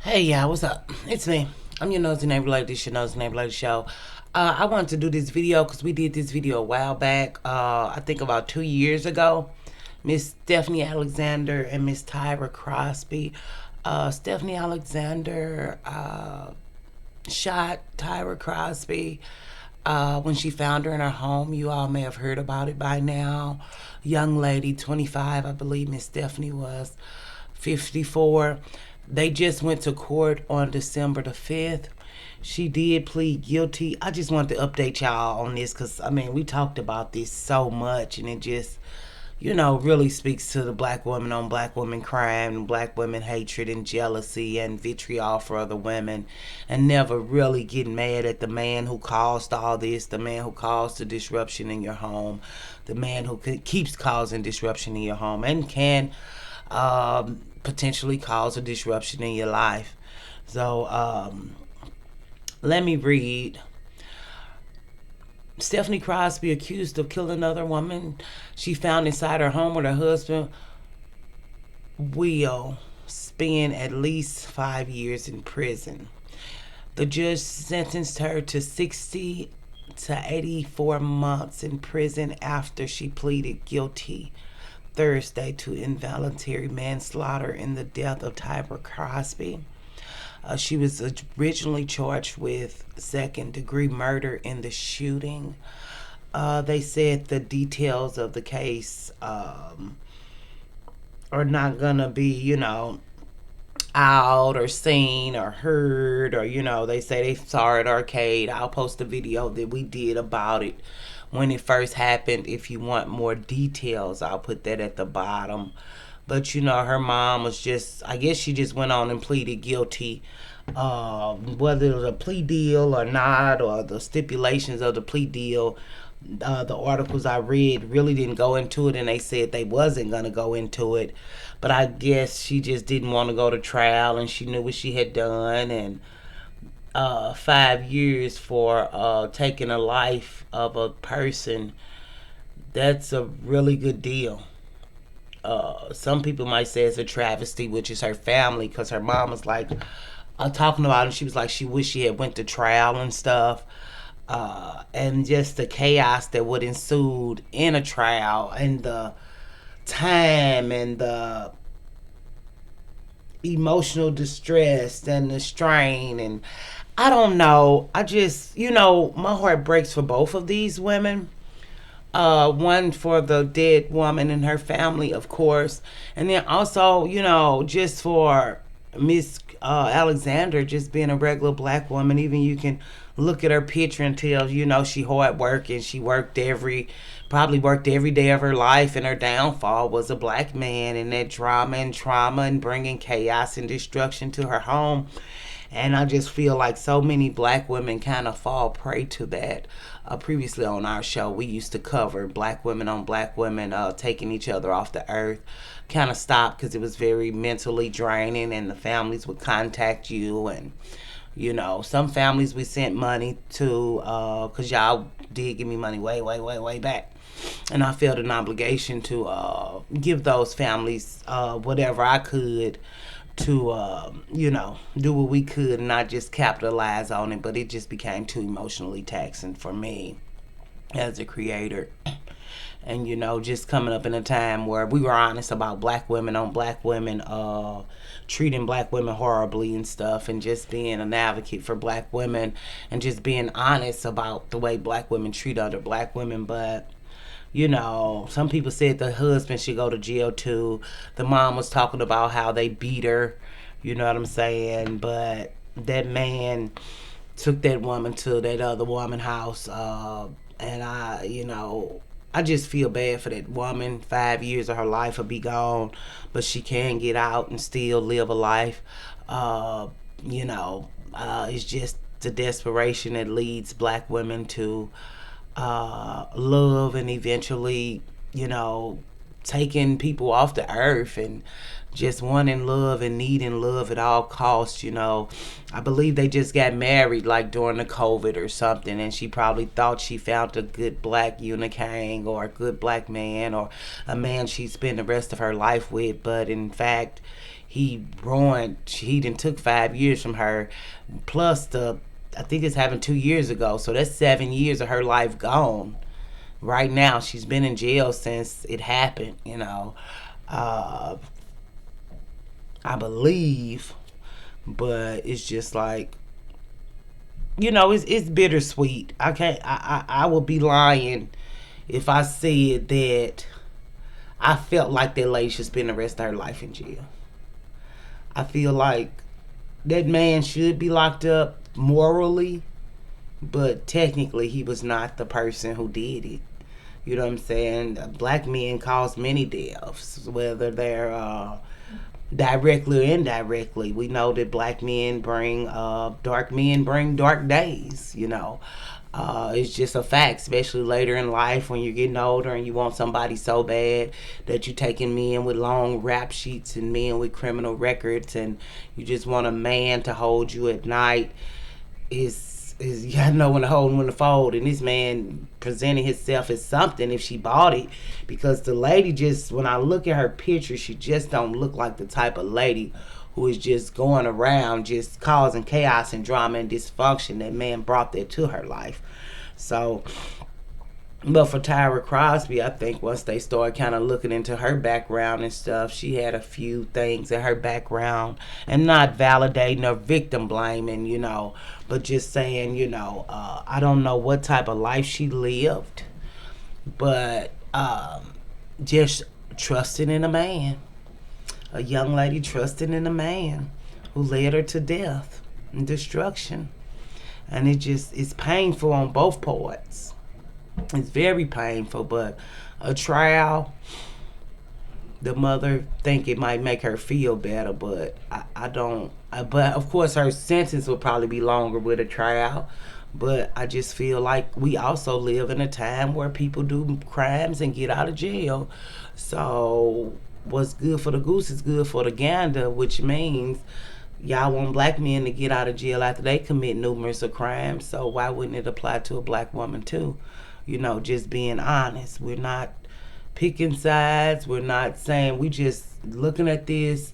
Hey, yeah, what's up? It's me. I'm your nosy neighbor lady. This your nosy neighbor lady show. I wanted to do this video because we did this video a while back. I think about 2 years ago. Miss Stephanie Alexander and Miss Tyra Crosby. Stephanie Alexander shot Tyra Crosby when she found her in her home. You all may have heard about it by now. Young lady, 25, I believe Miss Stephanie was, 54. They just went to court on December the 5th. She did plead guilty. I just wanted to update y'all on this because, I mean, we talked about this so much and it just, really speaks to the black woman on black woman crime, black women hatred and jealousy and vitriol for other women, and never really getting mad at the man who caused all this, the man who caused the disruption in your home, the man who keeps causing disruption in your home and can potentially cause a disruption in your life. So let me read. Stephanie Crosby, accused of killing another woman she found inside her home with her husband, will spend at least 5 years in prison. The judge sentenced her to 60 to 84 months in prison after she pleaded guilty Thursday to involuntary manslaughter in the death of Tyra Crosby. She was originally charged with second-degree murder in the shooting. They said the details of the case are not gonna be, out or seen or heard, or they say they saw it arcade. I'll post a video that we did about it when it first happened. If you want more details, I'll put that at the bottom. But her mom was just, I guess she just went on and pleaded guilty. Whether it was a plea deal or not, or the stipulations of the plea deal, the articles I read really didn't go into it, and they said they wasn't going to go into it. But I guess she just didn't want to go to trial, and she knew what she had done. And 5 years for taking a life of a person, that's a really good deal. Some people might say it's a travesty, which is her family, because her mom was like talking about it. She was like, she wished she had went to trial and stuff, and just the chaos that would ensue in a trial, and the time and the emotional distress and the strain. And I don't know, I just, my heart breaks for both of these women. One for the dead woman and her family, of course, and then also, just for Miss Alexander, just being a regular black woman. Even you can look at her picture and tell, she hard working. She probably worked every day of her life, and her downfall was a black man and that drama and trauma and bringing chaos and destruction to her home. And I just feel like so many black women kind of fall prey to that. Previously on our show, we used to cover black women on black women taking each other off the earth. Kind of stopped because it was very mentally draining, and the families would contact you. And, some families we sent money to, because y'all did give me money way, way, way, way back. And I felt an obligation to give those families whatever I could to do what we could and not just capitalize on it. But it just became too emotionally taxing for me as a creator. And just coming up in a time where we were honest about black women on black women, treating black women horribly and stuff, and just being an advocate for black women and just being honest about the way black women treat other black women. But some people said the husband should go to jail too. The mom was talking about how they beat her, you know what I'm saying? But that man took that woman to that other woman's house, and I just feel bad for that woman. 5 years of her life will be gone, but she can get out and still live a life. It's just the desperation that leads black women to love and eventually, taking people off the earth and just wanting love and needing love at all costs. I believe they just got married like during the COVID or something, and she probably thought she found a good black unicorn or a good black man or a man she'd spend the rest of her life with, but in fact he done took 5 years from her, plus I think it's happened 2 years ago, so that's 7 years of her life gone. Right now, she's been in jail since it happened. Uh, I believe, but it's just like, it's bittersweet. I can't. I would be lying if I said that I felt like that lady should spend the rest of her life in jail. I feel like that man should be locked up morally, but technically he was not the person who did it. You know what I'm saying? Black men cause many deaths, whether they're directly or indirectly. We know that dark men bring dark days. It's just a fact, especially later in life when you're getting older and you want somebody so bad that you're taking men with long rap sheets and men with criminal records, and you just want a man to hold you at night. Is you gotta know when to hold and when to fold, and this man presenting himself as something if she bought it, because the lady, just when I look at her picture, she just don't look like the type of lady who is just going around just causing chaos and drama and dysfunction. That man brought that to her life. So, but for Tyra Crosby, I think once they started kind of looking into her background and stuff, she had a few things in her background, and not validating or victim blaming, but just saying, I don't know what type of life she lived, but just trusting in a man. A young lady trusting in a man who led her to death and destruction. And it's painful on both parts. It's very painful, but a trial, the mother think it might make her feel better, but I don't. But of course, her sentence will probably be longer with a trial. But I just feel like we also live in a time where people do crimes and get out of jail. So what's good for the goose is good for the gander, which means y'all want black men to get out of jail after they commit numerous of crimes. So why wouldn't it apply to a black woman too? Just being honest. We're not picking sides. We're not saying, we just looking at this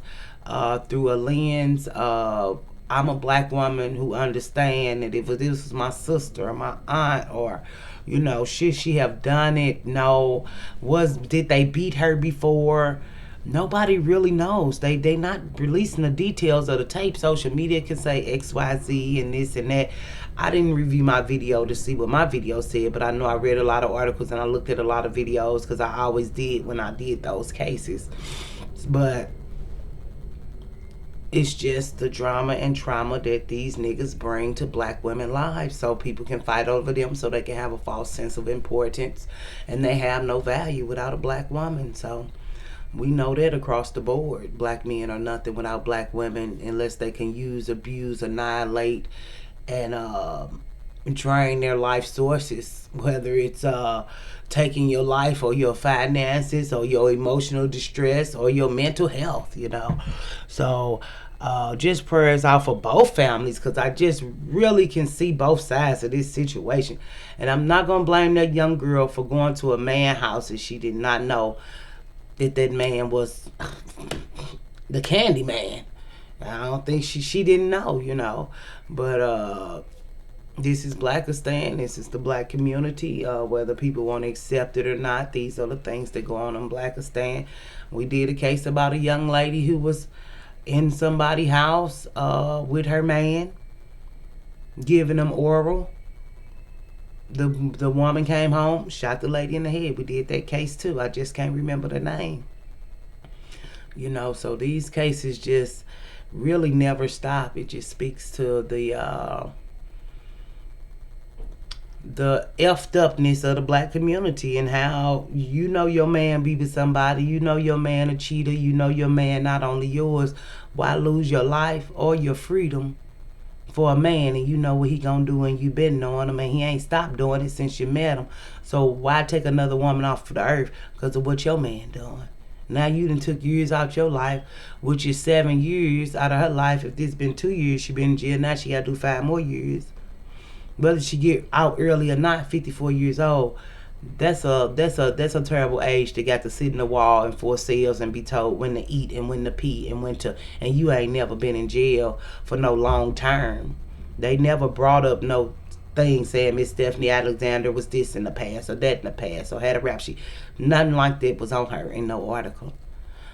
through a lens of, I'm a black woman who understand that if this was my sister or my aunt, or should she have done it? No. Did they beat her before? Nobody really knows. They not releasing the details of the tape. Social media can say XYZ and this and that. I didn't review my video to see what my video said, but I know I read a lot of articles and I looked at a lot of videos, because I always did when I did those cases. But it's just the drama and trauma that these niggas bring to black women's lives, so people can fight over them, so they can have a false sense of importance, and they have no value without a black woman. So we know that across the board. Black men are nothing without black women, unless they can use, abuse, annihilate, and drain their life sources, whether it's taking your life or your finances or your emotional distress or your mental health. So just prayers out for both families, because I just really can see both sides of this situation. And I'm not going to blame that young girl for going to a man's house and she did not know that man was the candy man. I don't think she didn't know, but this is Blackistan. This is the black community. Whether people want to accept it or not, these are the things that go on in Blackistan. We did a case about a young lady who was in somebody's house with her man, giving them oral. The woman came home, shot the lady in the head. We did that case too. I just can't remember the name. So these cases just really never stop. It just speaks to the effed upness of the black community, and how your man be with somebody, your man a cheater, your man not only yours. Why lose your life or your freedom for a man, and you know what he gonna do, and you been knowing him, and he ain't stopped doing it since you met him? So why take another woman off the earth because of what your man doing? Now you done took years out your life, which is 7 years out of her life. If this been 2 years, she been in jail. Now she got to do 5 more years. Whether she get out early or not, 54 years old, That's a terrible age to got to sit in the wall and four cells and be told when to eat and when to pee and when to, and you ain't never been in jail for no long term. They never brought up no thing saying Miss Stephanie Alexander was this in the past or that in the past or had a rap sheet. Nothing like that was on her in no article.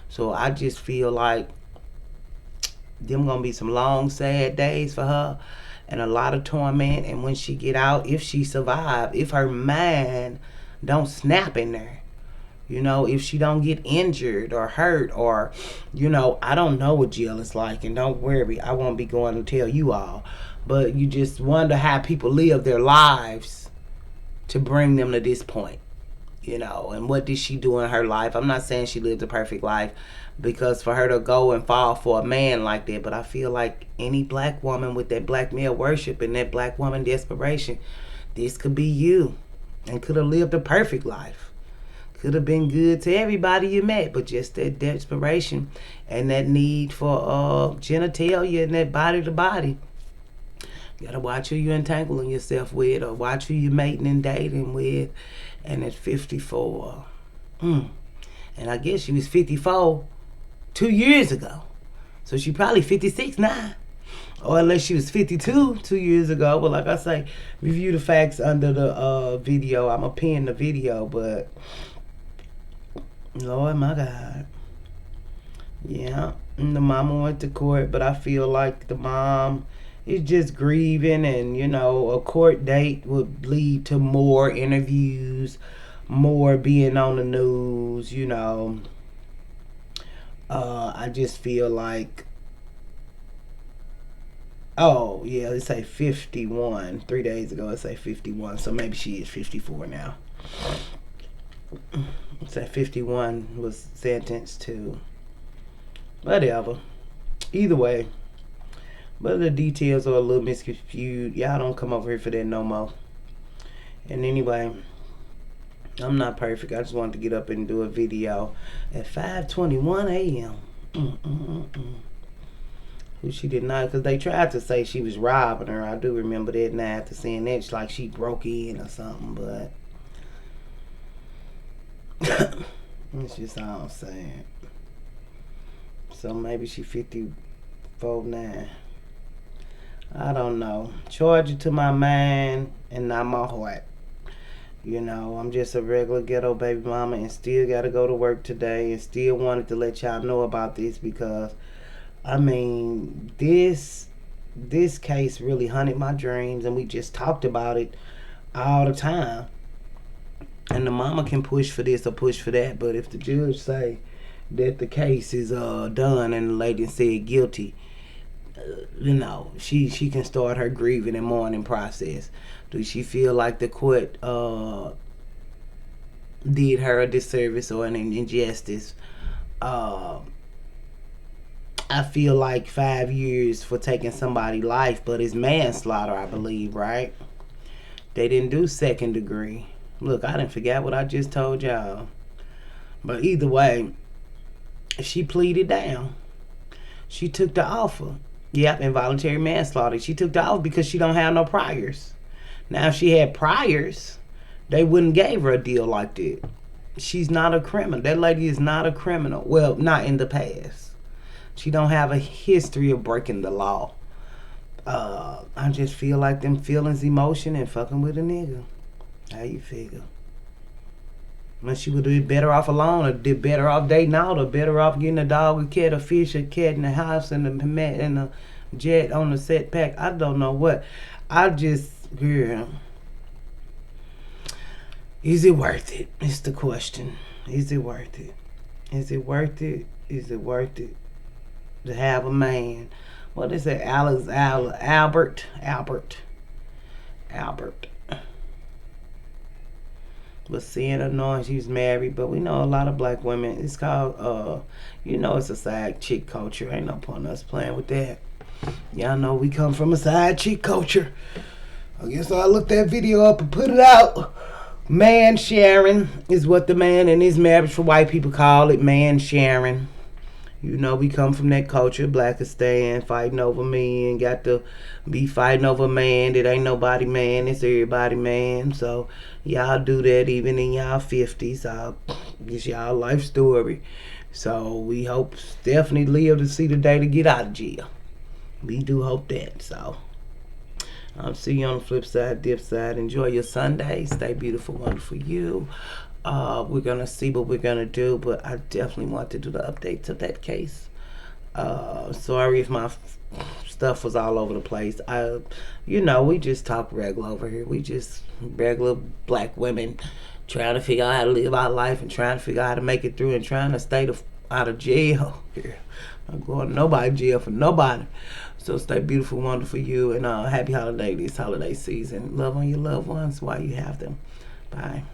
So I just feel like them gonna be some long sad days for her and a lot of torment. And when she get out, if she survive, if her mind don't snap in there, if she don't get injured or hurt, or I don't know what jail is like, and don't worry, I won't be going to tell you all, but you just wonder how people live their lives to bring them to this point. And what did she do in her life? I'm not saying she lived a perfect life, because for her to go and fall for a man like that, but I feel like any black woman with that black male worship and that black woman desperation, this could be you, and could have lived a perfect life, could have been good to everybody you met, but just that desperation and that need for genitalia and that body to body. You gotta watch who you entangling yourself with, or watch who you mating and dating with. And at 54, and I guess she was 54 2 years ago, so she probably 56 now, or unless she was 52 2 years ago. But like I say, review the facts under the video. I'm gonna pin the video, but Lord my God, yeah. And the mama went to court, but I feel like the mom is just grieving, and a court date would lead to more interviews, more being on the news. I just feel like, oh yeah, let's say 51. 3 days ago it say 51, so maybe she is 54 now. Let's say 51 was sentenced to whatever. Either way, but the details are a little misconfused. Y'all don't come over here for that no more. And anyway, I'm not perfect. I just wanted to get up and do a video at 5:21 a.m. Who she did not, because they tried to say she was robbing her. I do remember that now after seeing that. It's like she broke in or something, but it's just all I'm saying. So maybe she 54 now. I don't know. Charge it to my mind and not my heart. I'm just a regular ghetto baby mama and still got to go to work today, and still wanted to let y'all know about this, because this case really haunted my dreams, and we just talked about it all the time. And the mama can push for this or push for that, but if the judge say that the case is done and the lady said guilty, she can start her grieving and mourning process. Do she feel like the court did her a disservice or an injustice? I feel like 5 years for taking somebody's life, but it's manslaughter, I believe, right? They didn't do second degree. Look, I didn't forget what I just told y'all. But either way, she pleaded down. She took the offer. Yep, involuntary manslaughter. She took the offer because she don't have no priors. Now, if she had priors, they wouldn't gave her a deal like that. She's not a criminal. That lady is not a criminal. Well, not in the past. She don't have a history of breaking the law. I just feel like them feelings, emotion, and fucking with a nigga. How you figure? When she would be better off alone, or did better off dating out, or better off getting a dog, a cat, a fish, a cat in the house, and a jet on the set pack. I don't know what. I just, girl, is it worth it? It's the question. Is it worth it? Is it worth it? Is it worth it to have a man? What is it? Albert. Was seeing her knowing she was married, but we know a lot of black women. It's called, it's a side chick culture. Ain't no point in us playing with that. Y'all know we come from a side chick culture. I guess I looked that video up and put it out. Man sharing is what the man in his marriage for white people call it. Man sharing. You know, we come from that culture, Blackistan, fighting over men, got to be fighting over a man that ain't nobody man, it's everybody man. So y'all do that even in y'all 50s. It's y'all life story. So we hope definitely live to see the day to get out of jail. We do hope that. So I'll see you on the flip side, dip side. Enjoy your Sunday. Stay beautiful, wonderful you. We're gonna see what we're gonna do, but I definitely want to do the update to that case. Sorry if my stuff was all over the place. We just talk regular over here. We just regular black women trying to figure out how to live our life and trying to figure out how to make it through and trying to stay out of jail. I'm going to nobody jail for nobody. So stay beautiful, wonderful you, and happy holiday this holiday season. Love on your loved ones while you have them. Bye.